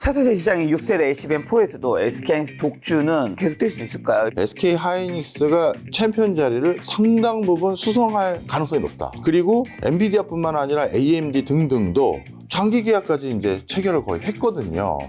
차세대 시장인 6세대 HBM4에서도 SK 독주는 계속될 수 있을까요? SK 하이닉스가 챔피언 자리를 상당 부분 수성할 가능성이 높다. 그리고 엔비디아뿐만 아니라 AMD 등등도 장기 계약까지 이제 체결을 거의 했거든요.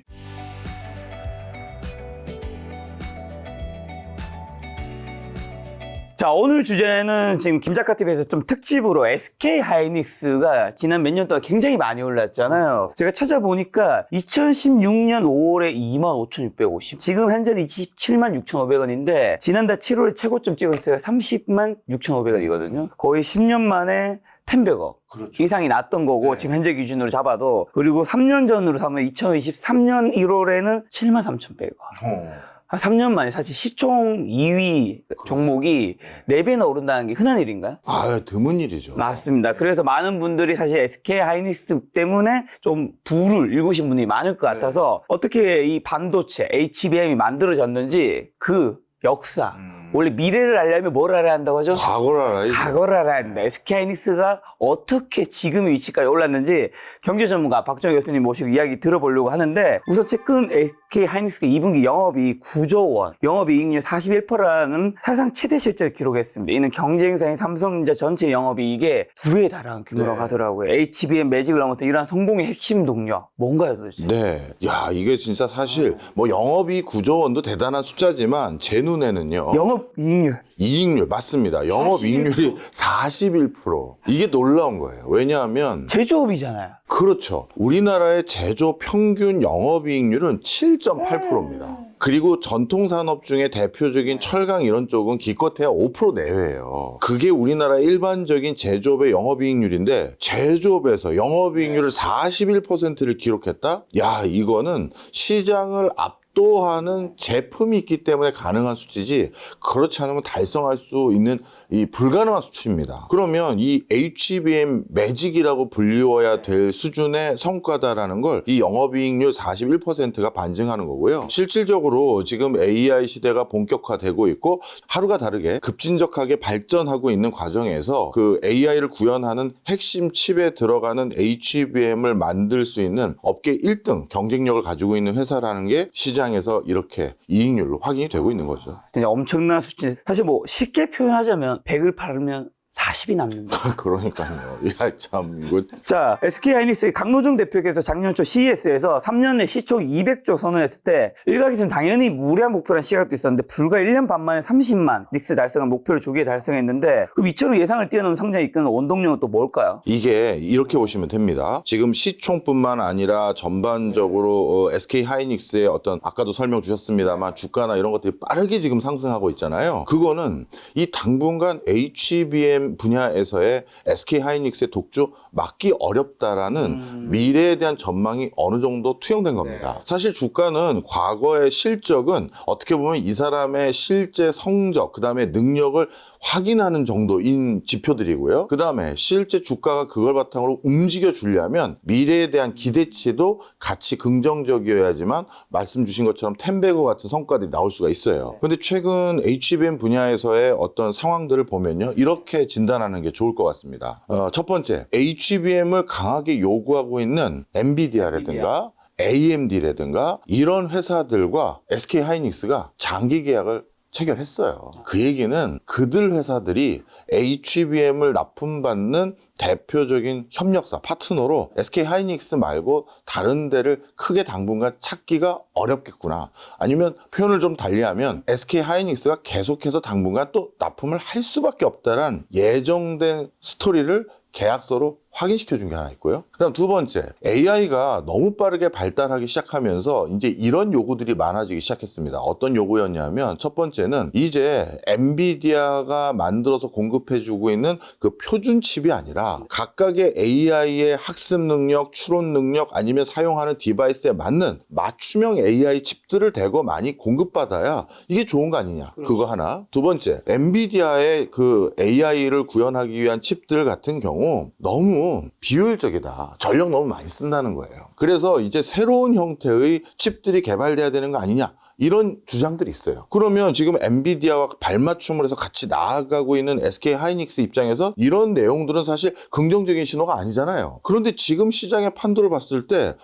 자, 오늘 주제는 지금 김작가TV에서 좀 특집으로 SK 하이닉스가 지난 몇 년 동안 굉장히 많이 올랐잖아요. 제가 찾아보니까 2016년 5월에 25,650, 지금 현재는 276,500원인데 지난달 7월에 최고점 찍었어요. 306,500원이거든요. 거의 10년 만에 1,100억 그렇죠. 이상이 났던 거고, 네. 지금 현재 기준으로 잡아도. 그리고 3년 전으로 삼으면 2023년 1월에는 73,100원. 한 3년 만에 사실 시총 2위 종목이 4배나 오른다는 게 흔한 일인가요? 아, 드문 일이죠. 맞습니다. 그래서 많은 분들이 사실 SK 하이닉스 때문에 좀 부를 일구신 분이 많을 것 같아서 어떻게 이 반도체 HBM이 만들어졌는지 그 역사, 원래 미래를 알려면 뭘 알아야 한다고 하죠? 과거를 알아야지. 과거를 알아야 합니다. SK 하이닉스가 어떻게 지금의 위치까지 올랐는지 경제 전문가 박정희 교수님 모시고 이야기 들어보려고 하는데, 우선 최근 SK 하이닉스가 2분기 영업이익 9조 원, 영업이익률 41%라는 사상 최대 실적을 기록했습니다. 이는 경쟁사인 삼성전자 전체 영업이익의 2배에 달하는 규모라고 네. 하더라고요. HBM 매직을 넘어서 이러한 성공의 핵심 동력 뭔가요 도대체? 네. 야, 이게 진짜 사실 뭐 영업이 9조 원도 대단한 숫자지만 제 눈에는요. 영업이익률 이익률 맞습니다. 영업이익률이 41%. 이게 놀라운 거예요. 왜냐하면 제조업이잖아요. 그렇죠. 우리나라의 제조 평균 영업이익률은 7.8%입니다. 그리고 전통산업 중에 대표적인 철강 이런 쪽은 기껏해야 5% 내외예요. 그게 우리나라의 일반적인 제조업의 영업이익률인데, 제조업에서 영업이익률을 41%를 기록했다? 야, 이거는 시장을 압도하는 제품이 있기 때문에 가능한 수치지, 그렇지 않으면 달성할 수 있는 이 불가능한 수치입니다. 그러면 이 HBM 매직이라고 불리워야 될 수준의 성과다라는 걸 이 영업이익률 41%가 반증하는 거고요. 실질적으로 지금 AI 시대가 본격화되고 있고 하루가 다르게 급진적하게 발전하고 있는 과정에서 그 AI를 구현하는 핵심 칩에 들어가는 HBM을 만들 수 있는 업계 1등 경쟁력을 가지고 있는 회사라는 게 시장에서 이렇게 이익률로 확인이 되고 있는 거죠. 진짜 엄청난 수치. 사실 뭐 쉽게 표현하자면 100을 팔으면 40이 남는다. 그러니까요. 야, 참, 이거. 자, SK 하이닉스의 강노중 대표께서 작년 초 CES에서 3년 내 시총 200조 선언했을 때 일각에서는 당연히 무리한 목표라는 시각도 있었는데, 불과 1년 반 만에 30만 닉스 달성한 목표를 조기에 달성했는데, 그럼 이처럼 예상을 뛰어넘는 성장이 이끄는 원동력은 또 뭘까요? 이게 이렇게 보시면 됩니다. 지금 시총뿐만 아니라 전반적으로 SK 하이닉스의 어떤, 아까도 설명 주셨습니다만 주가나 이런 것들이 빠르게 지금 상승하고 있잖아요. 그거는 이 당분간 HBM 분야에서의 SK 하이닉스의 독주 막기 어렵다라는 미래에 대한 전망이 어느 정도 투영된 겁니다. 네. 사실 주가는 과거의 실적은 어떻게 보면 이 사람의 실제 성적, 그 다음에 능력을 확인하는 정도인 지표들이고요. 그 다음에 실제 주가가 그걸 바탕으로 움직여 주려면 미래에 대한 기대치도 같이 긍정적이어야지만 말씀 주신 것처럼 10배고 같은 성과들이 나올 수가 있어요. 근데 최근 HBM 분야에서의 어떤 상황들을 보면요, 이렇게 진단하는 게 좋을 것 같습니다. 첫 번째, HBM을 강하게 요구하고 있는 엔비디아라든가 AMD라든가 이런 회사들과 SK 하이닉스가 장기 계약을 체결했어요. 그 얘기는 그들 회사들이 HBM을 납품받는 대표적인 협력사, 파트너로 SK 하이닉스 말고 다른 데를 크게 당분간 찾기가 어렵겠구나. 아니면 표현을 좀 달리하면 SK 하이닉스가 계속해서 당분간 또 납품을 할 수밖에 없다란 예정된 스토리를 계약서로 확인시켜 준 게 하나 있고요. 그다음 두 번째, AI가 너무 빠르게 발달하기 시작하면서 이제 이런 요구들이 많아지기 시작했습니다. 어떤 요구였냐면, 첫 번째는 이제 엔비디아가 만들어서 공급해주고 있는 그 표준 칩이 아니라 각각의 AI의 학습 능력, 추론 능력, 아니면 사용하는 디바이스에 맞는 맞춤형 AI 칩들을 대거 많이 공급받아야 이게 좋은 거 아니냐. 그거 하나. 두 번째, 엔비디아의 그 AI를 구현하기 위한 칩들 같은 경우 너무 비효율적이다. 전력 너무 많이 쓴다는 거예요. 그래서 이제 새로운 형태의 칩들이 개발돼야 되는 거 아니냐. 이런 주장들이 있어요. 그러면 지금 엔비디아와 발맞춤을 해서 같이 나아가고 있는 SK 하이닉스 입장에서 이런 내용들은 사실 긍정적인 신호가 아니잖아요. 그런데 지금 시장의 판도를 봤을 때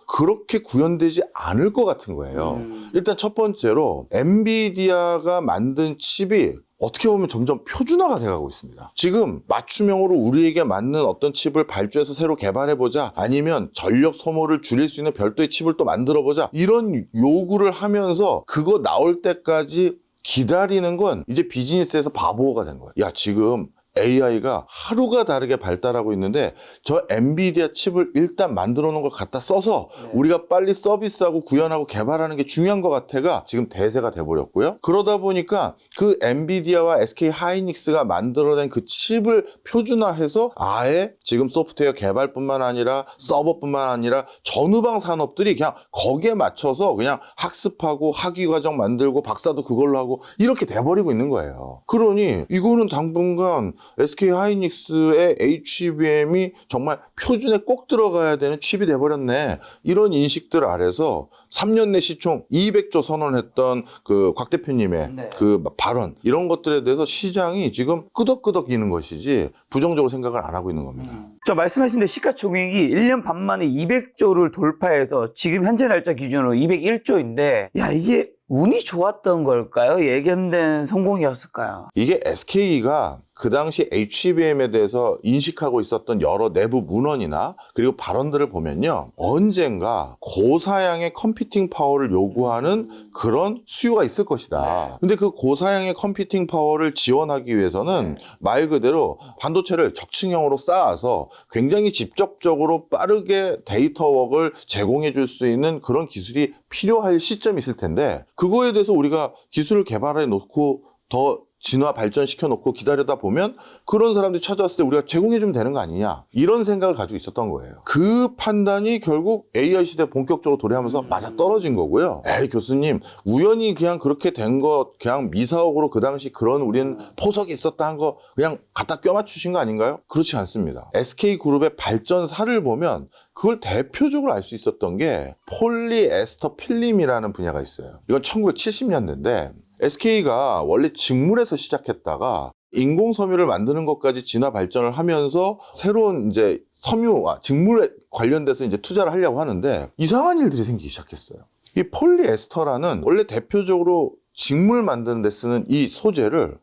그렇게 구현되지 않을 것 같은 거예요. 일단 첫 번째로 엔비디아가 만든 칩이 어떻게 보면 점점 표준화가 돼가고 있습니다. 지금 맞춤형으로 우리에게 맞는 어떤 칩을 발주해서 새로 개발해보자, 아니면 전력 소모를 줄일 수 있는 별도의 칩을 또 만들어보자, 이런 요구를 하면서 그거 나올 때까지 기다리는 건 이제 비즈니스에서 바보가 된 거예요. 야, 지금 AI가 하루가 다르게 발달하고 있는데 저 엔비디아 칩을 일단 만들어 놓은 걸 갖다 써서 우리가 빨리 서비스하고 구현하고 개발하는 게 중요한 것 같아가 지금 대세가 돼버렸고요. 그러다 보니까 그 엔비디아와 SK 하이닉스가 만들어낸 그 칩을 표준화해서 아예 지금 소프트웨어 개발뿐만 아니라 서버뿐만 아니라 전후방 산업들이 그냥 거기에 맞춰서 그냥 학습하고 학위과정 만들고 박사도 그걸로 하고 이렇게 돼버리고 있는 거예요. 그러니 이거는 당분간 SK 하이닉스의 HBM이 정말 표준에 꼭 들어가야 되는 칩이 돼버렸네. 이런 인식들 아래서 3년 내 시총 200조 선언했던 그 곽 대표님의 그 발언, 이런 것들에 대해서 시장이 지금 끄덕끄덕 이는 것이지 부정적으로 생각을 안 하고 있는 겁니다. 저 말씀하신 데 시가총액이 1년 반 만에 200조를 돌파해서 지금 현재 날짜 기준으로 201조인데, 야, 이게 운이 좋았던 걸까요? 예견된 성공이었을까요? 이게 SK가 그 당시 HBM에 대해서 인식하고 있었던 여러 내부 문헌이나 그리고 발언들을 보면요, 언젠가 고사양의 컴퓨팅 파워를 요구하는 그런 수요가 있을 것이다. 근데 그 고사양의 컴퓨팅 파워를 지원하기 위해서는 말 그대로 반도체를 적층형으로 쌓아서 굉장히 직접적으로 빠르게 데이터웍을 제공해 줄 수 있는 그런 기술이 필요할 시점이 있을 텐데, 그거에 대해서 우리가 기술을 개발해 놓고 더 진화 발전시켜 놓고 기다리다 보면 그런 사람들이 찾아왔을 때 우리가 제공해 주면 되는 거 아니냐, 이런 생각을 가지고 있었던 거예요. 그 판단이 결국 AI 시대 본격적으로 도래하면서 맞아 떨어진 거고요. 에이 교수님, 우연히 그냥 그렇게 된 거 그냥 미사옥으로 그 당시 그런 우리는 포석이 있었다 한 거 그냥 갖다 껴맞추신 거 아닌가요? 그렇지 않습니다. SK그룹의 발전사를 보면 그걸 대표적으로 알 수 있었던 게 폴리에스터 필름이라는 분야가 있어요. 이건 1970년대인데 SK가 원래 직물에서 시작했다가 인공 섬유를 만드는 것까지 진화 발전을 하면서 새로운 이제 섬유와 직물에 관련돼서 이제 투자를 하려고 하는데 이상한 일들이 생기기 시작했어요. 이 폴리에스터라는 원래 대표적으로 직물 만드는 데 쓰는 이 소재를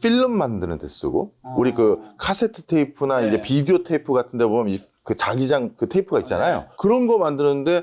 필름 만드는 데 쓰고, 우리 그 카세트 테이프나 이제 비디오 테이프 같은 데 보면 그 자기장 그 테이프가 있잖아요. 그런 거 만드는데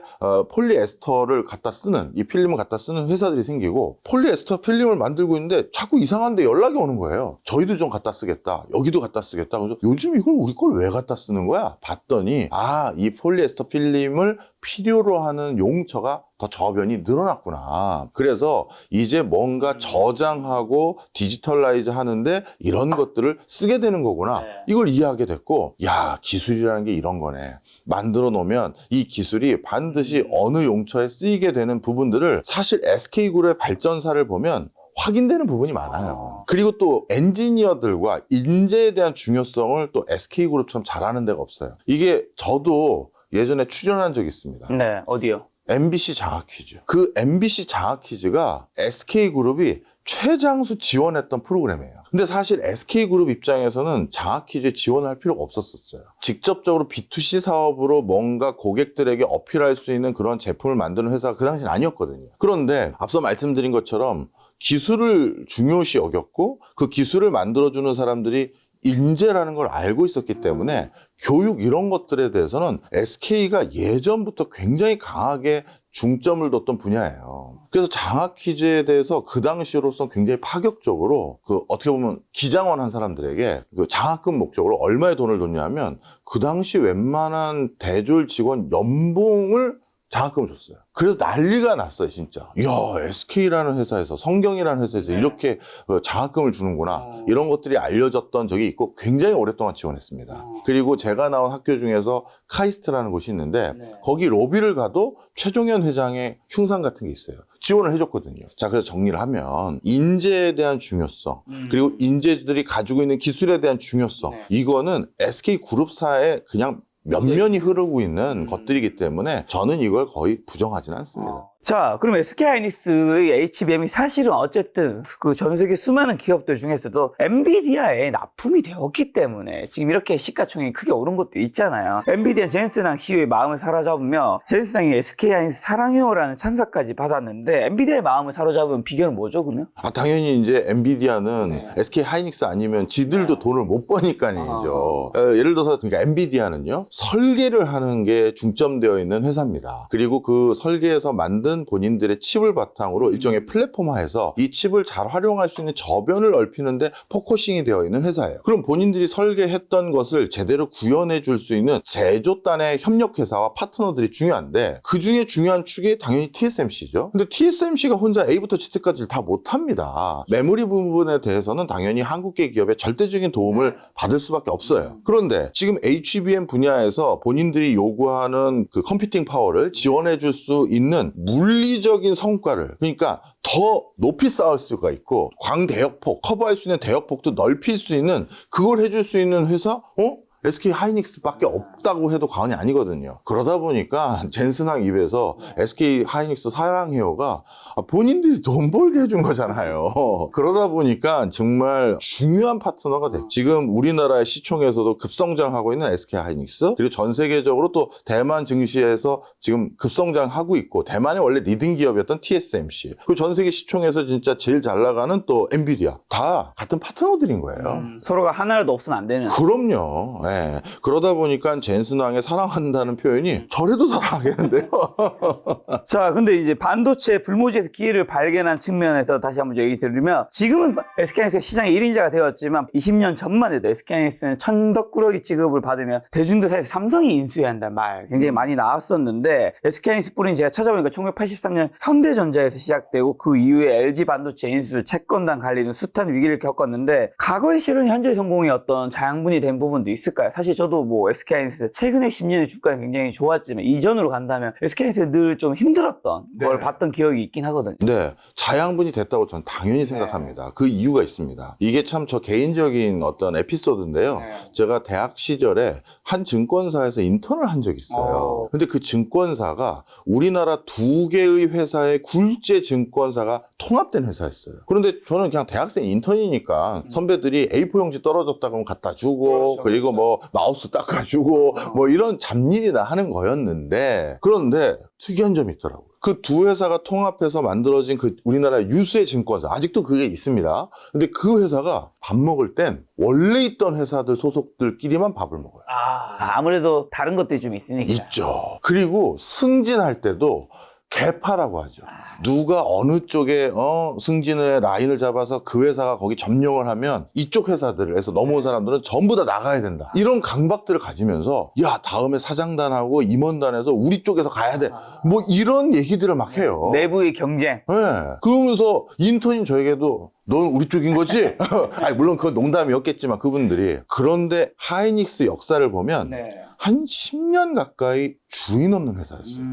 폴리에스터를 갖다 쓰는, 이 필름을 갖다 쓰는 회사들이 생기고, 폴리에스터 필름을 만들고 있는데 자꾸 이상한데 연락이 오는 거예요. 저희도 좀 갖다 쓰겠다, 여기도 갖다 쓰겠다. 그래서 요즘 이걸 우리 걸 왜 갖다 쓰는 거야? 봤더니 이 폴리에스터 필름을 필요로 하는 용처가 더 저변이 늘어났구나. 그래서 이제 뭔가 저장하고 디지털라이즈 하는데 이런 것들을 쓰게 되는 거구나. 이걸 이해하게 됐고, 야, 기술이라는 게 이런 거네. 만들어 놓으면 이 기술이 반드시 어느 용처에 쓰이게 되는 부분들을 사실 SK그룹의 발전사를 보면 확인되는 부분이 많아요. 그리고 또 엔지니어들과 인재에 대한 중요성을 또 SK그룹처럼 잘하는 데가 없어요. 이게 저도 예전에 출연한 적이 있습니다. 네, 어디요? MBC 장학 퀴즈. 그 MBC 장학 퀴즈가 SK그룹이 최장수 지원했던 프로그램이에요. 근데 사실 SK그룹 입장에서는 장학 퀴즈에 지원할 필요가 없었어요. 직접적으로 B2C 사업으로 뭔가 고객들에게 어필할 수 있는 그런 제품을 만드는 회사가 그 당시는 아니었거든요. 그런데 앞서 말씀드린 것처럼 기술을 중요시 여겼고, 그 기술을 만들어주는 사람들이 인재라는 걸 알고 있었기 때문에 교육 이런 것들에 대해서는 SK가 예전부터 굉장히 강하게 중점을 뒀던 분야예요. 그래서 장학 퀴즈에 대해서 그 당시로서 굉장히 파격적으로 어떻게 보면 기장원 한 사람들에게 그 장학금 목적으로 얼마의 돈을 줬냐면 그 당시 웬만한 대졸 직원 연봉을 장학금을 줬어요. 그래서 난리가 났어요, 진짜. 이야, SK라는 회사에서, 성경이라는 회사에서 이렇게 장학금을 주는구나. 이런 것들이 알려졌던 적이 있고 굉장히 오랫동안 지원했습니다. 그리고 제가 나온 학교 중에서 카이스트라는 곳이 있는데 거기 로비를 가도 최종현 회장의 흉상 같은 게 있어요. 지원을 해줬거든요. 자, 그래서 정리를 하면 인재에 대한 중요성, 그리고 인재들이 가지고 있는 기술에 대한 중요성, 이거는 SK그룹사의 그냥 면면이 흐르고 있는 것들이기 때문에 저는 이걸 거의 부정하지는 않습니다. 자, 그럼 SK하이닉스의 HBM이 사실은 어쨌든 그 전 세계 수많은 기업들 중에서도 엔비디아에 납품이 되었기 때문에 지금 이렇게 시가총액이 크게 오른 것도 있잖아요. 엔비디아 젠슨항 CEO의 마음을 사로잡으며 젠슨항이 SK하이닉스 사랑해요라는 찬사까지 받았는데 엔비디아의 마음을 사로잡은 비결은 뭐죠, 그러면? 당연히 이제 엔비디아는 SK 하이닉스 아니면 지들도 돈을 못 버니까요. 예를 들어서 그러니까 엔비디아는요, 설계를 하는 게 중점되어 있는 회사입니다. 그리고 그 설계에서 만든 본인들의 칩을 바탕으로 일종의 플랫폼화해서 이 칩을 잘 활용할 수 있는 저변을 넓히는데 포커싱이 되어 있는 회사예요. 그럼 본인들이 설계했던 것을 제대로 구현해 줄 수 있는 제조단의 협력회사와 파트너들이 중요한데 그 중에 중요한 축이 당연히 TSMC죠. 근데 TSMC가 혼자 A부터 Z까지를 다 못합니다. 메모리 부분에 대해서는 당연히 한국계 기업의 절대적인 도움을 받을 수밖에 없어요. 그런데 지금 HBM 분야에서 본인들이 요구하는 그 컴퓨팅 파워를 지원해 줄 수 있는 물리적인 성과를, 그러니까 더 높이 쌓을 수가 있고 광대역폭, 커버할 수 있는 대역폭도 넓힐 수 있는 그걸 해줄 수 있는 회사? SK 하이닉스밖에 없다고 해도 과언이 아니거든요. 그러다 보니까 젠슨항 입에서 SK 하이닉스 사랑해요가 본인들이 돈 벌게 해준 거잖아요. 그러다 보니까 정말 중요한 파트너가 돼요. 지금 우리나라의 시총에서도 급성장하고 있는 SK 하이닉스, 그리고 전 세계적으로 또 대만 증시에서 지금 급성장하고 있고, 대만의 원래 리딩 기업이었던 TSMC, 그리고 전 세계 시총에서 진짜 제일 잘 나가는 또 엔비디아, 다 같은 파트너들인 거예요. 서로가 하나라도 없으면 안 되는. 그럼요. 네. 그러다 보니까 젠슨왕의 사랑한다는 표현이 저래도 사랑하겠는데요. 자, 근데 이제 반도체 불모지에서 기회를 발견한 측면에서 다시 한번 얘기 드리면, 지금은 SK하이닉스가 시장의 1인자가 되었지만 20년 전만 해도 SK하이닉스는 천덕꾸러기 취급을 받으면 대중도사에서 삼성이 인수해야 한다는 말 굉장히 많이 나왔었는데, SK하이닉스 뿌리는 제가 찾아보니까 1983년 현대전자에서 시작되고 그 이후에 LG 반도체 인수, 채권단 관리 등 숱한 위기를 겪었는데, 과거의 실은 현재 성공의 어떤 자양분이 된 부분도 있을까요? 사실 저도 뭐 SK하이닉스 최근에 10년의 주가는 굉장히 좋았지만 이전으로 간다면 SK하이닉스 늘 좀 힘들었던 걸 봤던 기억이 있긴 하거든요. 네, 자양분이 됐다고 저는 당연히 생각합니다. 그 이유가 있습니다. 이게 참 저 개인적인 어떤 에피소드인데요. 제가 대학 시절에 한 증권사에서 인턴을 한 적이 있어요. 근데 그 증권사가 우리나라 두 개의 회사의 굴재 증권사가 통합된 회사였어요. 그런데 저는 그냥 대학생 인턴이니까 선배들이 A4 용지 떨어졌다 그러면 갖다 주고, 그리고 뭐 마우스 닦아주고 뭐 이런 잡일이나 하는 거였는데, 그런데 특이한 점이 있더라고요. 그 두 회사가 통합해서 만들어진 그 우리나라 유수의 증권사, 아직도 그게 있습니다. 근데 그 회사가 밥 먹을 땐 원래 있던 회사들 소속들끼리만 밥을 먹어요. 아무래도 다른 것들이 좀 있으니까. 있죠. 그리고 승진할 때도 개파라고 하죠. 누가 어느 쪽에 승진의 라인을 잡아서 그 회사가 거기 점령을 하면 이쪽 회사들에서 넘어온 사람들은 전부 다 나가야 된다. 이런 강박들을 가지면서 야, 다음에 사장단하고 임원단에서 우리 쪽에서 가야 돼. 뭐 이런 얘기들을 막 해요. 내부의 경쟁. 네. 그러면서 인턴인 저에게도 넌 우리 쪽인 거지? 아니, 물론 그건 농담이었겠지만 그분들이. 그런데 하이닉스 역사를 보면 한 10년 가까이 주인 없는 회사였어요.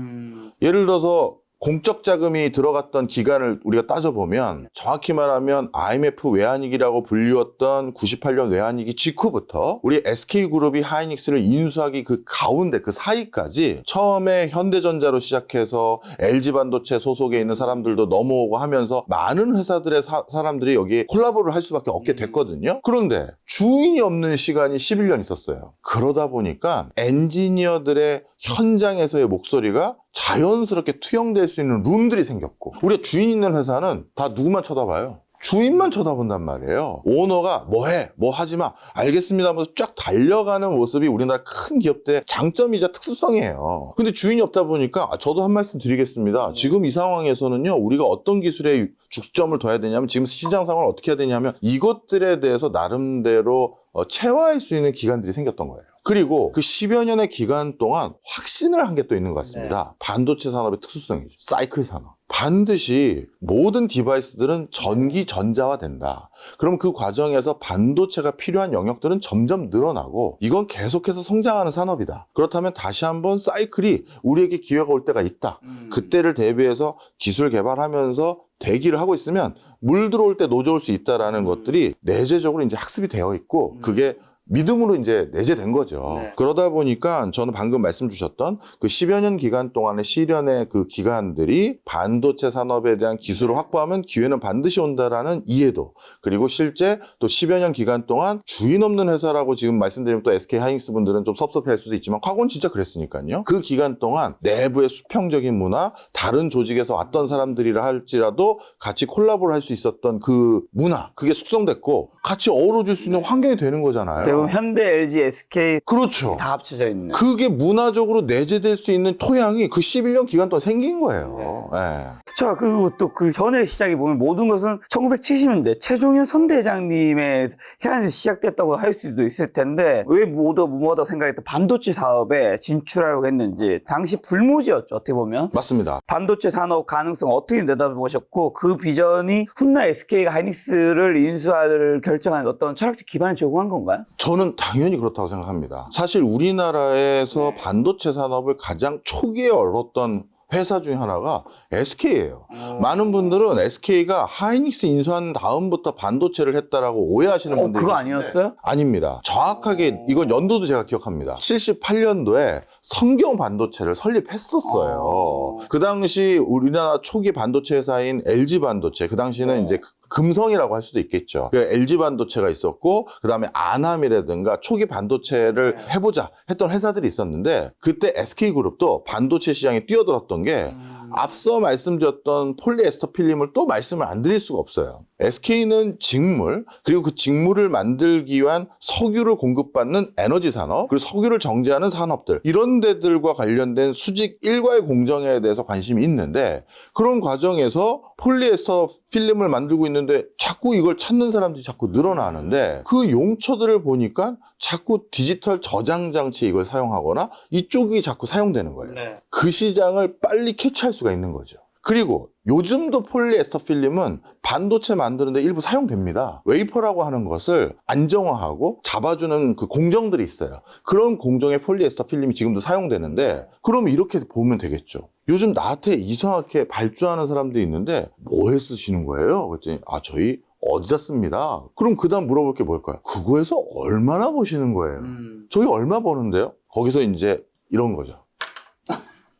예를 들어서 공적 자금이 들어갔던 기간을 우리가 따져보면 정확히 말하면 IMF 외환위기라고 불리웠던 98년 외환위기 직후부터 우리 SK그룹이 하이닉스를 인수하기 그 가운데 그 사이까지 처음에 현대전자로 시작해서 LG반도체 소속에 있는 사람들도 넘어오고 하면서 많은 회사들의 사람들이 여기에 콜라보를 할 수밖에 없게 됐거든요. 그런데 주인이 없는 시간이 11년 있었어요. 그러다 보니까 엔지니어들의 현장에서의 목소리가 자연스럽게 투영될 수 있는 룸들이 생겼고, 우리가 주인 있는 회사는 다 누구만 쳐다봐요? 주인만 쳐다본단 말이에요. 오너가 뭐해? 뭐 하지마. 알겠습니다 하면서 쫙 달려가는 모습이 우리나라 큰 기업들의 장점이자 특수성이에요. 근데 주인이 없다 보니까 저도 한 말씀 드리겠습니다. 지금 이 상황에서는요, 우리가 어떤 기술에 중점을 둬야 되냐면, 지금 시장 상황을 어떻게 해야 되냐면 이것들에 대해서 나름대로 체화할 수 있는 기관들이 생겼던 거예요. 그리고 그 10여 년의 기간 동안 확신을 한 게 또 있는 것 같습니다. 반도체 산업의 특수성이죠. 사이클 산업. 반드시 모든 디바이스들은 전기 전자화 된다. 그럼 그 과정에서 반도체가 필요한 영역들은 점점 늘어나고 이건 계속해서 성장하는 산업이다. 그렇다면 다시 한번 사이클이 우리에게 기회가 올 때가 있다. 그때를 대비해서 기술 개발하면서 대기를 하고 있으면 물 들어올 때 노져올 수 있다라는 것들이 내재적으로 이제 학습이 되어 있고, 그게 믿음으로 이제 내재된 거죠. 네. 그러다 보니까 저는 방금 말씀 주셨던 그 10여 년 기간 동안의 시련의 그 기간들이 반도체 산업에 대한 기술을 확보하면 기회는 반드시 온다라는 이해도, 그리고 실제 또 10여 년 기간 동안 주인 없는 회사라고 지금 말씀드리면 또 SK 하이닉스 분들은 좀 섭섭해 할 수도 있지만 과거는 진짜 그랬으니까요. 그 기간 동안 내부의 수평적인 문화, 다른 조직에서 왔던 사람들이라 할지라도 같이 콜라보를 할 수 있었던 그 문화, 그게 숙성됐고 같이 어우러질 수 있는 환경이 되는 거잖아요. 지금 현대, LG, SK 그렇죠. 다 합쳐져 있는. 그게 문화적으로 내재될 수 있는 토양이 그 11년 기간 동안 생긴 거예요. 네. 자, 그리고 또 그 전에 시작해 보면 모든 것은 1970년대 최종현 선대장님의 해안에서 시작됐다고 할 수도 있을 텐데 왜 무모하다고 생각했던 반도체 사업에 진출하려고 했는지 당시 불모지였죠, 어떻게 보면. 맞습니다. 반도체 산업 가능성 어떻게 내다보셨고 그 비전이 훗날 SK가 하이닉스를 인수할 결정한 어떤 철학적 기반을 제공한 건가요? 저는 당연히 그렇다고 생각합니다. 사실 우리나라에서 반도체 산업을 가장 초기에 열었던 회사 중에 하나가 SK예요. 많은 분들은 SK가 하이닉스 인수한 다음부터 반도체를 했다라고 오해하시는 분들이 그거 계신데 아니었어요? 아닙니다. 정확하게 이건 연도도 제가 기억합니다. 78년도에 성경 반도체를 설립했었어요. 그 당시 우리나라 초기 반도체 회사인 LG 반도체, 그 당시는 이제 금성이라고 할 수도 있겠죠. 그 LG 반도체가 있었고, 그 다음에 아남이라든가 초기 반도체를 해보자 했던 회사들이 있었는데, 그때 SK그룹도 반도체 시장에 뛰어들었던 게 앞서 말씀드렸던 폴리에스터 필름을 또 말씀을 안 드릴 수가 없어요. SK는 직물, 그리고 그 직물을 만들기 위한 석유를 공급받는 에너지 산업, 그리고 석유를 정제하는 산업들, 이런 데들과 관련된 수직 일괄 공정에 대해서 관심이 있는데, 그런 과정에서 폴리에스터 필름을 만들고 있는데 자꾸 이걸 찾는 사람들이 자꾸 늘어나는데, 그 용처들을 보니까 자꾸 디지털 저장 장치에 이걸 사용하거나 이쪽이 자꾸 사용되는 거예요. 그 시장을 빨리 캐치할 수가 있는 거죠. 그리고 요즘도 폴리에스터 필름은 반도체 만드는데 일부 사용됩니다. 웨이퍼라고 하는 것을 안정화하고 잡아주는 그 공정들이 있어요. 그런 공정의 폴리에스터 필름이 지금도 사용되는데, 그러면 이렇게 보면 되겠죠. 요즘 나한테 이상하게 발주하는 사람들이 있는데 뭐에 쓰시는 거예요? 그랬더니 저희 어디다 씁니다. 그럼 그 다음 물어볼 게 뭘까요? 그거에서 얼마나 버시는 거예요? 저희 얼마 버는데요? 거기서 이제 이런 거죠.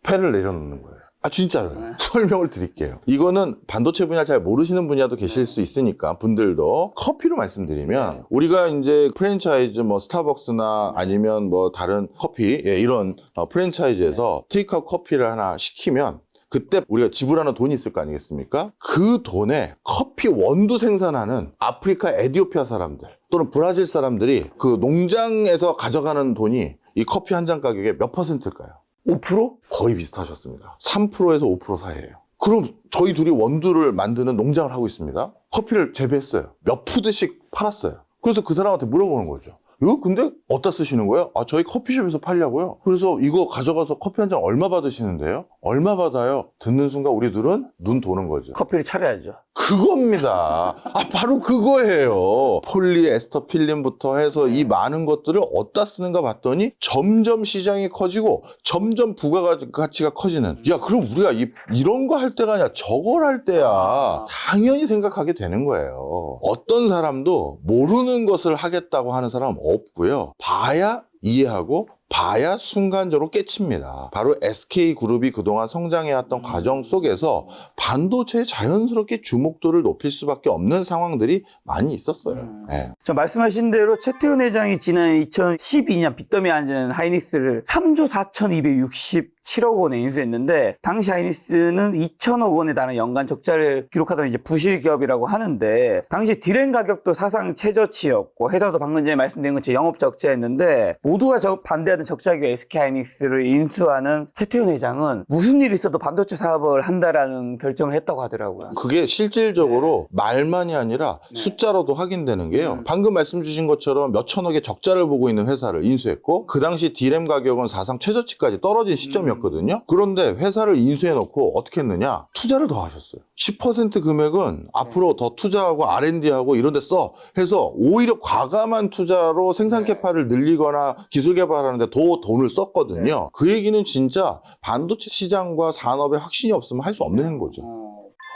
패를 내려놓는 거예요. 진짜로요. 설명을 드릴게요. 이거는 반도체 분야 잘 모르시는 분야도 계실 수 있으니까 분들도 커피로 말씀드리면, 우리가 이제 프랜차이즈 스타벅스나 아니면 다른 커피 이런 프랜차이즈에서 테이크아웃 커피를 하나 시키면 그때 우리가 지불하는 돈이 있을 거 아니겠습니까? 그 돈에 커피 원두 생산하는 아프리카 에티오피아 사람들 또는 브라질 사람들이 그 농장에서 가져가는 돈이 이 커피 한 잔 가격의 몇 퍼센트일까요? 5%? 거의 비슷하셨습니다. 3%에서 5% 사이예요. 그럼 저희 둘이 원두를 만드는 농장을 하고 있습니다. 커피를 재배했어요. 몇 푸드씩 팔았어요. 그래서 그 사람한테 물어보는 거죠. 이거 근데 어디다 쓰시는 거예요? 저희 커피숍에서 팔려고요. 그래서 이거 가져가서 커피 한 잔 얼마 받으시는데요? 얼마 받아요? 듣는 순간 우리 둘은 눈 도는 거죠. 커피를 차려야죠. 그겁니다. 바로 그거예요. 폴리에스터 필름부터 해서 이 많은 것들을 어디다 쓰는가 봤더니 점점 시장이 커지고 점점 부가가치가 커지는. 야, 그럼 우리가 이런 거 할 때가 아니라 저걸 할 때야. 당연히 생각하게 되는 거예요. 어떤 사람도 모르는 것을 하겠다고 하는 사람은 없고요. 봐야 이해하고 봐야 순간적으로 깨칩니다. 바로 SK그룹이 그동안 성장해왔던 과정 속에서 반도체에 자연스럽게 주목도를 높일 수밖에 없는 상황들이 많이 있었어요. 네. 저 말씀하신 대로 최태훈 회장이 지난 2012년 빚더미에 앉은 하이닉스를 3조 4,267억 원에 인수했는데, 당시 하이닉스는 2천억 원에 달하는 연간 적자를 기록하던 이제 부실 기업이라고 하는데, 당시 디램 가격도 사상 최저치였고 회사도 방금 전에 말씀드린 것처럼 영업 적자였는데, 모두가 반대하던 적자기업 SK 하이닉스를 인수하는 최태훈 회장은 무슨 일이 있어도 반도체 사업을 한다라는 결정을 했다고 하더라고요. 그게 실질적으로 말만이 아니라 숫자로도 확인되는 게요. 방금 말씀 주신 것처럼 몇 천억의 적자를 보고 있는 회사를 인수했고, 그 당시 디램 가격은 사상 최저치까지 떨어진 시점이었거든요. 그런데 회사를 인수해놓고 어떻게 했느냐? 투자를 더 하셨어요. 10% 금액은 앞으로 더 투자하고 R&D하고 이런 데 써 해서 오히려 과감한 투자로 생산 캐파를 늘리거나 기술 개발하는데 더 돈을 썼거든요. 그 얘기는 진짜 반도체 시장과 산업에 확신이 없으면 할 수 없는 행보죠.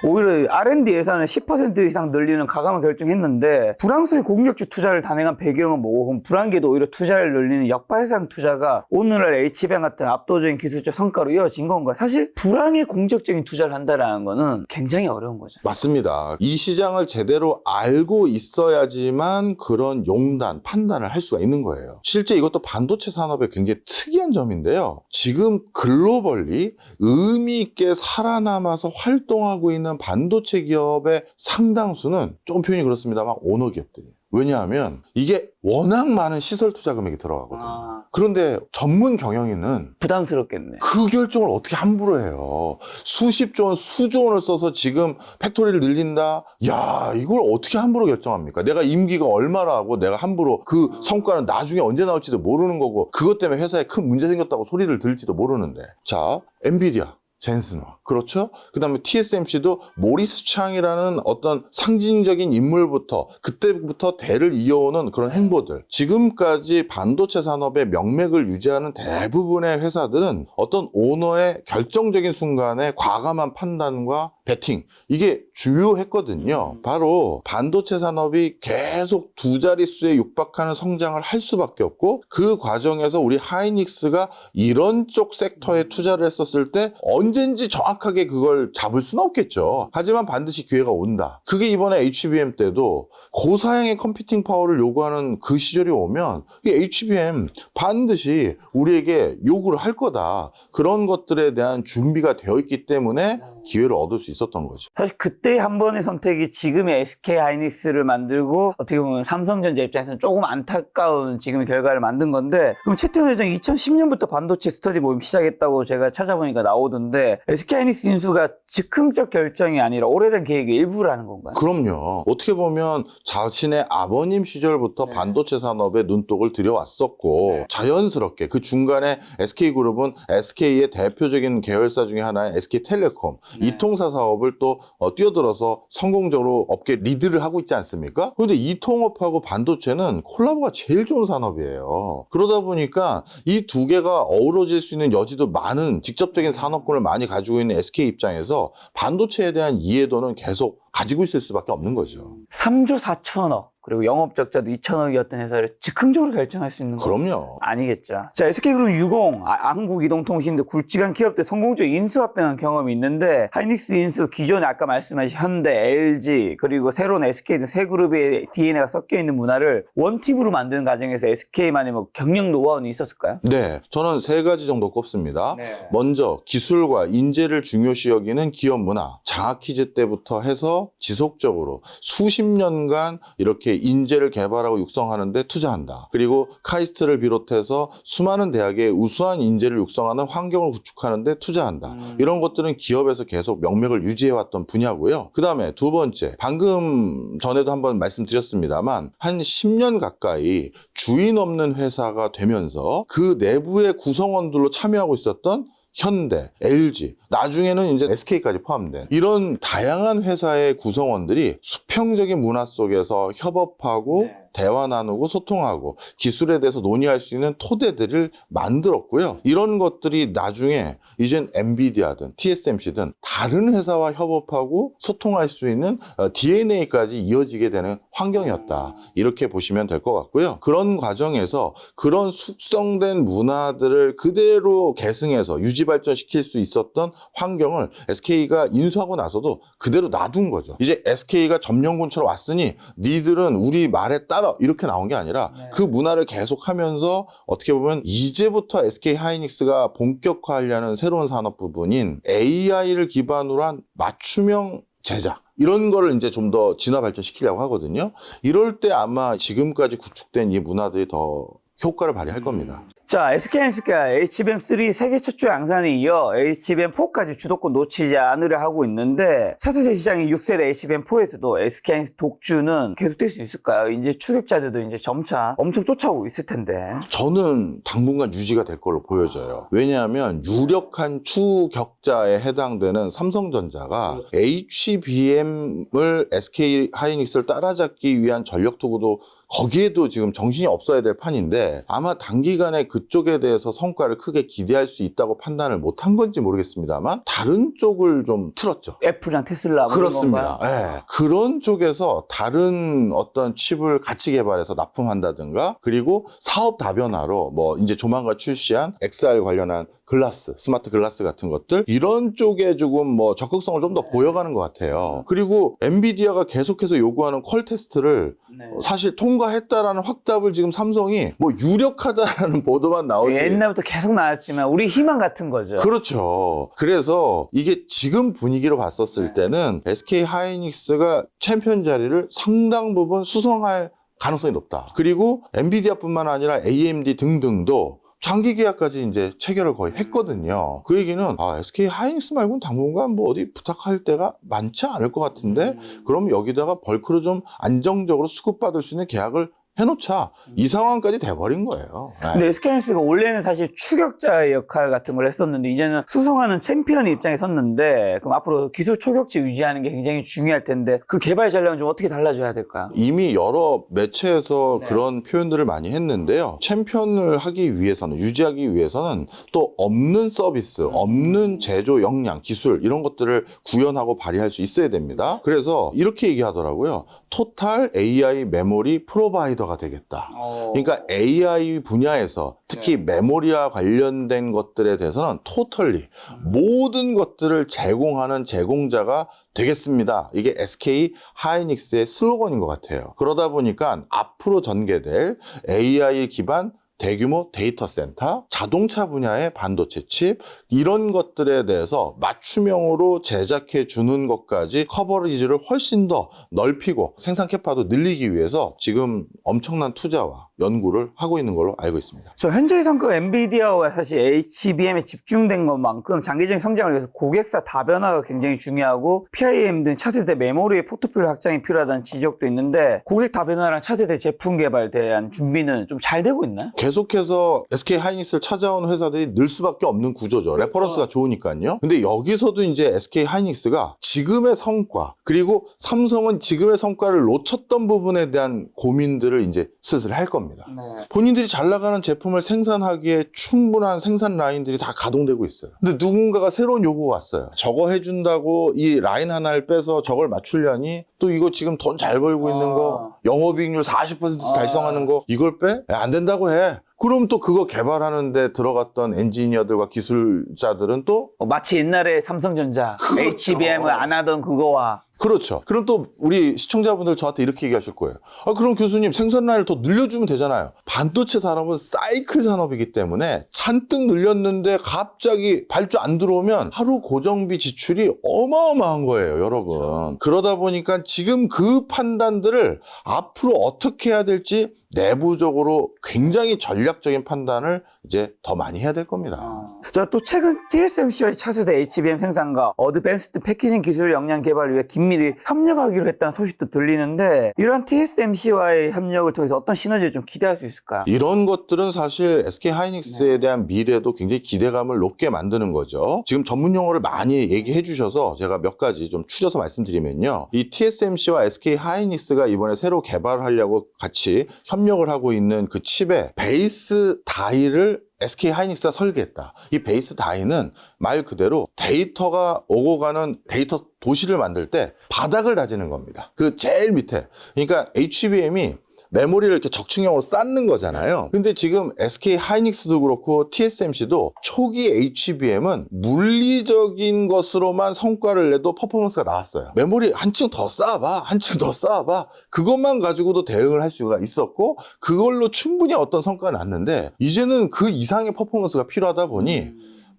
오히려 R&D 예산을 10% 이상 늘리는 과감한 결정했는데 불황소의 공격주 투자를 단행한 배경은 뭐고 그럼 불황기에도 오히려 투자를 늘리는 역발상 투자가 오늘날 H뱅 같은 압도적인 기술적 성과로 이어진 건가? 사실 불황에 공격적인 투자를 한다는 거는 굉장히 어려운 거죠. 맞습니다. 이 시장을 제대로 알고 있어야지만 그런 용단, 판단을 할 수가 있는 거예요. 실제 이것도 반도체 산업의 굉장히 특이한 점인데요. 지금 글로벌리 의미 있게 살아남아서 활동하고 있는 반도체 기업의 상당수는 조금 표현이 그렇습니다만 오너 기업들이에요. 왜냐하면 이게 워낙 많은 시설 투자 금액이 들어가거든요. 그런데 전문 경영인은 부담스럽겠네. 그 결정을 어떻게 함부로 해요. 수십조 원, 수조 원을 써서 지금 팩토리를 늘린다? 야, 이걸 어떻게 함부로 결정합니까? 내가 임기가 얼마나 하고 내가 함부로 그 성과는 나중에 언제 나올지도 모르는 거고 그것 때문에 회사에 큰 문제 생겼다고 소리를 들을지도 모르는데. 자, 엔비디아. 젠슨화. 그렇죠? 그 다음에 TSMC도 모리스 창이라는 어떤 상징적인 인물부터 그때부터 대를 이어오는 그런 행보들. 지금까지 반도체 산업의 명맥을 유지하는 대부분의 회사들은 어떤 오너의 결정적인 순간에 과감한 판단과 배팅. 이게 주요했거든요. 바로 반도체 산업이 계속 두 자릿수에 육박하는 성장을 할 수밖에 없고 그 과정에서 우리 하이닉스가 이런 쪽 섹터에 투자를 했었을 때 언젠지 정확하게 그걸 잡을 수는 없겠죠. 하지만 반드시 기회가 온다. 그게 이번에 HBM 때도 고사양의 컴퓨팅 파워를 요구하는 그 시절이 오면 이 HBM 반드시 우리에게 요구를 할 거다. 그런 것들에 대한 준비가 되어 있기 때문에 기회를 얻을 수 있었던 거죠. 사실 그때 한 번의 선택이 지금의 SK 하이닉스를 만들고 어떻게 보면 삼성전자 입장에서는 조금 안타까운 지금의 결과를 만든 건데 그럼 최태원 회장이 2010년부터 반도체 스터디 모임 시작했다고 제가 찾아보니까 나오던데 SK 하이닉스 인수가 즉흥적 결정이 아니라 오래된 계획의 일부라는 건가요? 그럼요. 어떻게 보면 자신의 아버님 시절부터 반도체 산업에 눈독을 들여왔었고 자연스럽게 그 중간에 SK그룹은 SK의 대표적인 계열사 중에 하나인 SK텔레콤 이 통사 사업을 또 뛰어들어서 성공적으로 업계 리드를 하고 있지 않습니까? 그런데 이 통업하고 반도체는 콜라보가 제일 좋은 산업이에요. 그러다 보니까 이 두 개가 어우러질 수 있는 여지도 많은 직접적인 산업군을 많이 가지고 있는 SK 입장에서 반도체에 대한 이해도는 계속 가지고 있을 수밖에 없는 거죠. 3조 4천억 그리고 영업 적자도 2천억이었던 회사를 즉흥적으로 결정할 수 있는 거 그럼요. 아니겠죠. 자, SK그룹 유공, 한국이동통신 등 굵직한 기업들 성공적으로 인수합병한 경험이 있는데 하이닉스 인수 기존에 아까 말씀하신 현대, LG 그리고 새로운 SK 등 세 그룹의 DNA가 섞여 있는 문화를 원팀으로 만드는 과정에서 SK만의 뭐 경영 노하우는 있었을까요? 네, 저는 세 가지 정도 꼽습니다. 네. 먼저 기술과 인재를 중요시 여기는 기업 문화. 장학퀴즈 때부터 해서 지속적으로 수십 년간 이렇게 인재를 개발하고 육성하는 데 투자한다. 그리고 카이스트를 비롯해서 수많은 대학에 우수한 인재를 육성하는 환경을 구축하는 데 투자한다. 이런 것들은 기업에서 계속 명맥을 유지해왔던 분야고요. 그 다음에 두 번째, 방금 전에도 한번 말씀드렸습니다만 한 10년 가까이 주인 없는 회사가 되면서 그 내부의 구성원들로 참여하고 있었던 현대, LG, 나중에는 이제 SK까지 포함된 이런 다양한 회사의 구성원들이 수평적인 문화 속에서 협업하고 대화 나누고 소통하고 기술에 대해서 논의할 수 있는 토대들을 만들었고요. 이런 것들이 나중에 이젠 엔비디아든 TSMC든 다른 회사와 협업하고 소통할 수 있는 DNA까지 이어지게 되는 환경이었다. 이렇게 보시면 될 것 같고요. 그런 과정에서 그런 숙성된 문화들을 그대로 계승해서 유지 발전시킬 수 있었던 환경을 SK가 인수하고 나서도 그대로 놔둔 거죠. 이제 SK가 점령군처럼 왔으니 니들은 우리 말에 따라 이렇게 나온 게 아니라 그 문화를 계속하면서 어떻게 보면 이제부터 SK 하이닉스가 본격화하려는 새로운 산업 부분인 AI를 기반으로 한 맞춤형 제작 이런 거를 이제 좀 더 진화 발전시키려고 하거든요. 이럴 때 아마 지금까지 구축된 이 문화들이 더 효과를 발휘할 겁니다. 자, SK하이닉스가 HBM3 세계 최초 양산에 이어 HBM4까지 주도권 놓치지 않으려 하고 있는데 차세대 시장인 6세대 HBM4에서도 SK하이닉스 독주는 계속될 수 있을까요? 이제 추격자들도 이제 점차 엄청 쫓아오고 있을 텐데. 저는 당분간 유지가 될 걸로 보여져요. 왜냐하면 유력한 추격자에 해당되는 삼성전자가 HBM을 SK 하이닉스를 따라잡기 위한 전력 투구도 거기에도 지금 정신이 없어야 될 판인데 아마 단기간에 그쪽에 대해서 성과를 크게 기대할 수 있다고 판단을 못한 건지 모르겠습니다만 다른 쪽을 좀 틀었죠. 애플이랑 테슬라 뭐 그렇습니다. 이런 건가요? 예. 그런 쪽에서 다른 어떤 칩을 같이 개발해서 납품한다든가 그리고 사업 다변화로 뭐 이제 조만간 출시한 XR 관련한 글라스, 스마트 글라스 같은 것들 이런 쪽에 조금 뭐 적극성을 좀 더 보여가는 것 같아요. 그리고 엔비디아가 계속해서 요구하는 퀄 테스트를 네. 사실 통과했다라는 확답을 지금 삼성이 뭐 유력하다라는 보도만 나오지. 옛날부터 계속 나왔지만 우리 희망 같은 거죠. 그렇죠. 그래서 이게 지금 분위기로 봤었을 때는 SK 하이닉스가 챔피언 자리를 상당 부분 수성할 가능성이 높다. 그리고 엔비디아뿐만 아니라 AMD 등등도 장기 계약까지 이제 체결을 거의 했거든요. 그 얘기는 SK 하이닉스 말고는 당분간 뭐 어디 부탁할 때가 많지 않을 것 같은데 그럼 여기다가 벌크로 좀 안정적으로 수급받을 수 있는 계약을 해놓자. 이 상황까지 돼버린 거예요. 네. 근데 SK하이닉스가 원래는 사실 추격자의 역할 같은 걸 했었는데 이제는 수성하는 챔피언의 입장에 섰는데 그럼 앞으로 기술 초격지 유지하는 게 굉장히 중요할 텐데 그 개발 전략은 좀 어떻게 달라져야 될까요? 이미 여러 매체에서 네. 그런 표현들을 많이 했는데요. 챔피언을 하기 위해서는, 유지하기 위해서는 또 없는 서비스, 없는 제조 역량, 기술 이런 것들을 구현하고 발휘할 수 있어야 됩니다. 그래서 이렇게 얘기하더라고요. 토탈 AI 메모리 프로바이더가 되겠다. 그러니까 AI 분야에서 특히 메모리와 관련된 것들에 대해서는 토털리 모든 것들을 제공하는 제공자가 되겠습니다. 이게 SK 하이닉스의 슬로건인 것 같아요. 그러다 보니까 앞으로 전개될 AI 기반 대규모 데이터 센터, 자동차 분야의 반도체 칩 이런 것들에 대해서 맞춤형으로 제작해 주는 것까지 커버리지를 훨씬 더 넓히고 생산 캐파도 늘리기 위해서 지금 엄청난 투자와 연구를 하고 있는 걸로 알고 있습니다. 저 현재 성과 엔비디아와 사실 HBM에 집중된 것만큼 장기적인 성장을 위해서 고객사 다변화가 굉장히 중요하고 PIM 등 차세대 메모리의 포트폴리오 확장이 필요하다는 지적도 있는데 고객 다변화랑 차세대 제품 개발에 대한 준비는 좀 잘 되고 있나요? 계속해서 SK 하이닉스를 찾아오는 회사들이 늘 수밖에 없는 구조죠. 레퍼런스가 좋으니까요. 근데 여기서도 이제 SK 하이닉스가 지금의 성과 그리고 삼성은 지금의 성과를 놓쳤던 부분에 대한 고민들을 이제 슬슬 할 겁니다. 네. 본인들이 잘 나가는 제품을 생산하기에 충분한 생산 라인들이 다 가동되고 있어요. 근데 누군가가 새로운 요구가 왔어요. 저거 해준다고 이 라인 하나를 빼서 저걸 맞추려니 또 이거 지금 돈 잘 벌고 있는 거 영업이익률 40% 달성하는 거 이걸 빼? 안 된다고 해. 그럼 또 그거 개발하는데 들어갔던 엔지니어들과 기술자들은 또 마치 옛날에 삼성전자 HBM을 안 하던 그거와 그렇죠. 그럼 또 우리 시청자분들 저한테 이렇게 얘기하실 거예요. 그럼 교수님 생산 라인을 더 늘려주면 되잖아요. 반도체 산업은 사이클 산업이기 때문에 잔뜩 늘렸는데 갑자기 발주 안 들어오면 하루 고정비 지출이 어마어마한 거예요, 여러분. 그렇죠. 그러다 보니까 지금 그 판단들을 앞으로 어떻게 해야 될지 내부적으로 굉장히 전략적인 판단을 이제 더 많이 해야 될 겁니다. 자, 또 최근 TSMC와의 차세대 HBM 생산과 어드밴스드 패키징 기술 역량 개발을 위해 긴밀히 협력하기로 했다는 소식도 들리는데 이러한 TSMC와의 협력을 통해서 어떤 시너지를 좀 기대할 수 있을까요? 이런 것들은 사실 SK 하이닉스에 대한 미래도 굉장히 기대감을 높게 만드는 거죠. 지금 전문 용어를 많이 얘기해 주셔서 제가 몇 가지 좀 추려서 말씀드리면요. 이 TSMC와 SK 하이닉스가 이번에 새로 개발하려고 같이 협력을 하고 있는 그 칩의 베이스 다이를 SK 하이닉스가 설계했다. 이 베이스 다이는 말 그대로 데이터가 오고 가는 데이터 도시를 만들 때 바닥을 다지는 겁니다. 그 제일 밑에. 그러니까 HBM이 메모리를 이렇게 적층형으로 쌓는 거잖아요. 근데 지금 SK 하이닉스도 그렇고 TSMC도 초기 HBM은 물리적인 것으로만 성과를 내도 퍼포먼스가 나왔어요. 메모리 한층 더 쌓아봐, 한층 더 쌓아봐. 그것만 가지고도 대응을 할 수가 있었고 그걸로 충분히 어떤 성과가 났는데 이제는 그 이상의 퍼포먼스가 필요하다 보니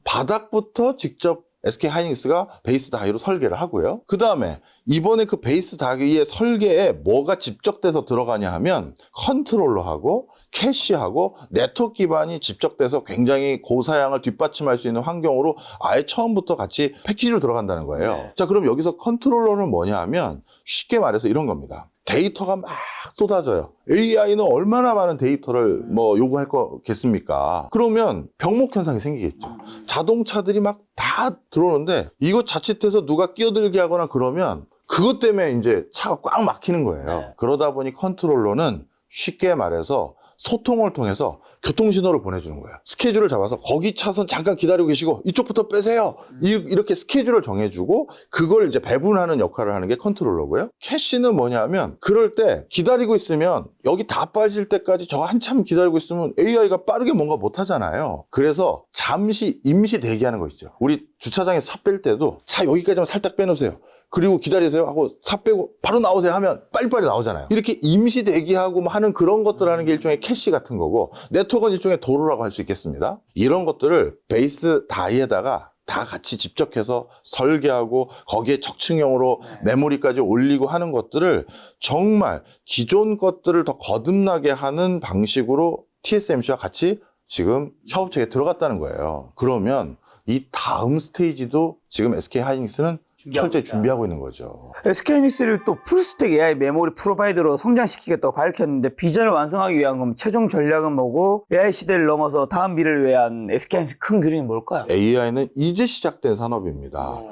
바닥부터 직접 SK 하이닉스가 베이스 다이로 설계를 하고요. 그 다음에 이번에 그 베이스 다이의 설계에 뭐가 집적돼서 들어가냐 하면 컨트롤러하고 캐시하고 네트워크 기반이 집적돼서 굉장히 고사양을 뒷받침할 수 있는 환경으로 아예 처음부터 같이 패키지로 들어간다는 거예요. 네. 자, 그럼 여기서 컨트롤러는 뭐냐 하면 쉽게 말해서 이런 겁니다. 데이터가 막 쏟아져요. AI는 얼마나 많은 데이터를 뭐 요구할 거겠습니까? 그러면 병목 현상이 생기겠죠. 자동차들이 막 다 들어오는데 이거 자칫해서 누가 끼어들게 하거나 그러면 그것 때문에 이제 차가 꽉 막히는 거예요. 네. 그러다 보니 컨트롤러는 쉽게 말해서 소통을 통해서 교통신호를 보내주는 거예요. 스케줄을 잡아서 거기 차선 잠깐 기다리고 계시고 이쪽부터 빼세요. 이렇게 스케줄을 정해주고 그걸 이제 배분하는 역할을 하는 게 컨트롤러고요. 캐시는 뭐냐면 그럴 때 기다리고 있으면 여기 다 빠질 때까지 저 한참 기다리고 있으면 AI가 빠르게 뭔가 못 하잖아요. 그래서 잠시 임시 대기하는 거 있죠. 우리 주차장에서 차 뺄 때도 차 여기까지만 살짝 빼놓으세요. 그리고 기다리세요 하고 차 빼고 바로 나오세요 하면 빨리빨리 나오잖아요. 이렇게 임시 대기하고 뭐 하는 그런 것들 하는 게 일종의 캐시 같은 거고 네트워크는 일종의 도로라고 할 수 있겠습니다. 이런 것들을 베이스 다이에다가 다 같이 집적해서 설계하고 거기에 적층형으로 메모리까지 올리고 하는 것들을 정말 기존 것들을 더 거듭나게 하는 방식으로 TSMC와 같이 지금 협업체에 들어갔다는 거예요. 그러면 이 다음 스테이지도 지금 SK 하이닉스는 철저히 준비하고 있는 거죠. SK하이닉스를 또 풀스택 AI 메모리 프로바이더로 성장시키겠다고 밝혔는데 비전을 완성하기 위한 그럼 최종 전략은 뭐고 AI 시대를 넘어서 다음 미래를 위한 SK하이닉스 큰 그림이 뭘까요? AI는 이제 시작된 산업입니다.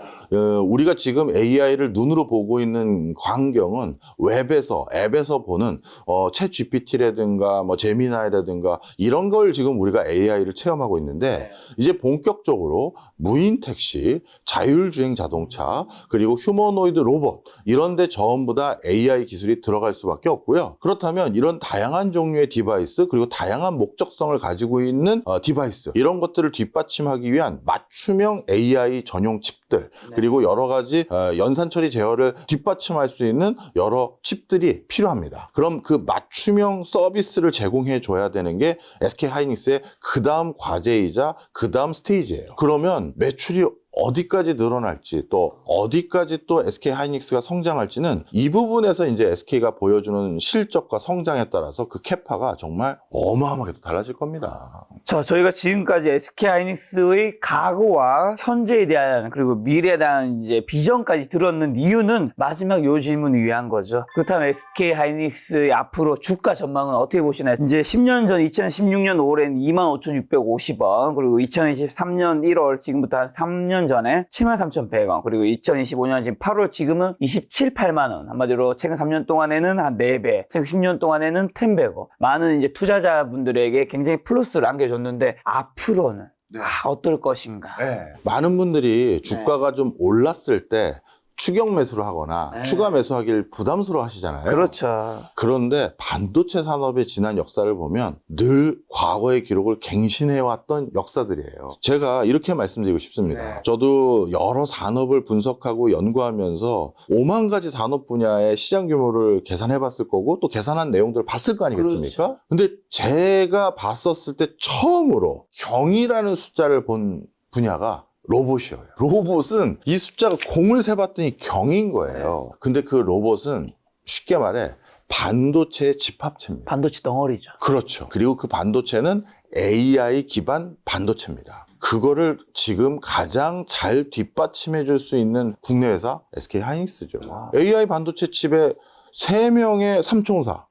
우리가 지금 AI를 눈으로 보고 있는 광경은 웹에서, 앱에서 보는 챗 GPT라든가 뭐 제미나이라든가 이런 걸 지금 우리가 AI를 체험하고 있는데 이제 본격적으로 무인 택시, 자율주행 자동차, 그리고 휴머노이드 로봇 이런 데 전부 다 AI 기술이 들어갈 수밖에 없고요. 그렇다면 이런 다양한 종류의 디바이스 그리고 다양한 목적성을 가지고 있는 디바이스 이런 것들을 뒷받침하기 위한 맞춤형 AI 전용 칩들 그리고 여러 가지 연산 처리 제어를 뒷받침할 수 있는 여러 칩들이 필요합니다. 그럼 그 맞춤형 서비스를 제공해 줘야 되는 게 SK 하이닉스의 그 다음 과제이자 그 다음 스테이지예요. 그러면 매출이 어디까지 늘어날지 또 어디까지 또 SK 하이닉스가 성장할지는 이 부분에서 이제 SK가 보여주는 실적과 성장에 따라서 그 캐파가 정말 어마어마하게 달라질 겁니다. 자, 저희가 지금까지 SK 하이닉스의 과거와 현재에 대한 그리고 미래에 대한 이제 비전까지 들었는 이유는 마지막 요 질문을 위한 거죠. 그렇다면 SK 하이닉스의 앞으로 주가 전망은 어떻게 보시나요? 이제 10년 전 2016년 5월엔 25,650원 그리고 2023년 1월 지금부터 한 3년 전에 73,100원 그리고 2025년 지금 8월 지금은 27, 8만 원 한마디로 최근 3년 동안에는 한 4배 최근 10년 동안에는 10배고 많은 이제 투자자분들에게 굉장히 플러스를 안겨줬는데 앞으로는 어떨 것인가? 많은 분들이 주가가 좀 올랐을 때 추격 매수를 하거나 추가 매수하기를 부담스러워 하시잖아요. 그렇죠. 그런데 반도체 산업의 지난 역사를 보면 늘 과거의 기록을 갱신해왔던 역사들이에요. 제가 이렇게 말씀드리고 싶습니다. 저도 여러 산업을 분석하고 연구하면서 5만 가지 산업 분야의 시장 규모를 계산해봤을 거고 또 계산한 내용들을 봤을 거 아니겠습니까? 그렇죠. 근데 제가 봤었을 때 처음으로 경이라는 숫자를 본 분야가 로봇이에요. 로봇은 이 숫자가 공을 세봤더니 경인 거예요. 근데 그 로봇은 쉽게 말해 반도체의 집합체입니다. 반도체 덩어리죠. 그렇죠. 그리고 그 반도체는 AI 기반 반도체입니다. 그거를 지금 가장 잘 뒷받침해 줄 수 있는 국내 회사 SK 하이닉스죠. AI 반도체 칩의 3명의 삼총사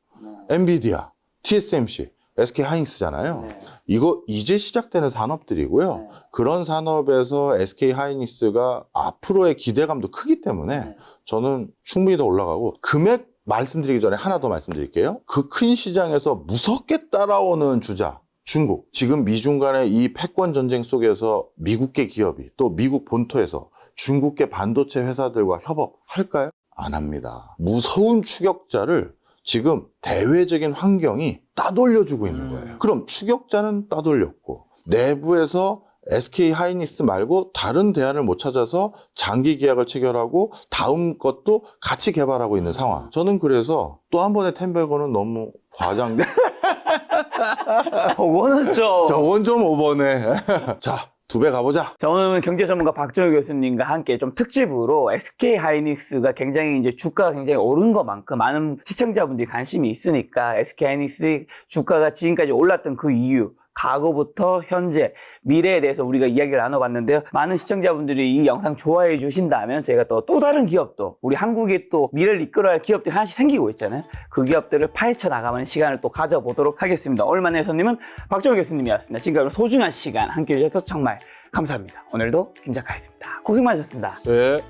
엔비디아, TSMC, SK 하이닉스잖아요. 이거 이제 시작되는 산업들이고요. 그런 산업에서 SK 하이닉스가 앞으로의 기대감도 크기 때문에 저는 충분히 더 올라가고 금액 말씀드리기 전에 하나 더 말씀드릴게요. 그 큰 시장에서 무섭게 따라오는 주자 중국. 지금 미중 간의 이 패권 전쟁 속에서 미국계 기업이 또 미국 본토에서 중국계 반도체 회사들과 협업할까요? 안 합니다. 무서운 추격자를 지금 대외적인 환경이 따돌려주고 있는 거예요. 그럼 추격자는 따돌렸고 내부에서 SK 하이닉스 말고 다른 대안을 못 찾아서 장기 계약을 체결하고 다음 것도 같이 개발하고 있는 상황. 저는 그래서 또 한 번의 10배고는 너무 과장돼. 그거는 좀. 저건 좀 오버네. 자, 2배 가보자. 자, 오늘은 경제 전문가 박정희 교수님과 함께 좀 특집으로 SK 하이닉스가 굉장히 이제 주가가 굉장히 오른 것만큼 많은 시청자분들이 관심이 있으니까 SK 하이닉스 주가가 지금까지 올랐던 그 이유, 과거부터 현재, 미래에 대해서 우리가 이야기를 나눠봤는데요. 많은 시청자분들이 이 영상 좋아해 주신다면 저희가 또 다른 기업도, 우리 한국에 또 미래를 이끌어야 할 기업들이 하나씩 생기고 있잖아요. 그 기업들을 파헤쳐 나가는 시간을 또 가져보도록 하겠습니다. 오늘만의 손님은 박정희 교수님이었습니다. 지금까지 소중한 시간 함께 해주셔서 정말 감사합니다. 오늘도 김 작가였습니다. 고생 많으셨습니다. 네.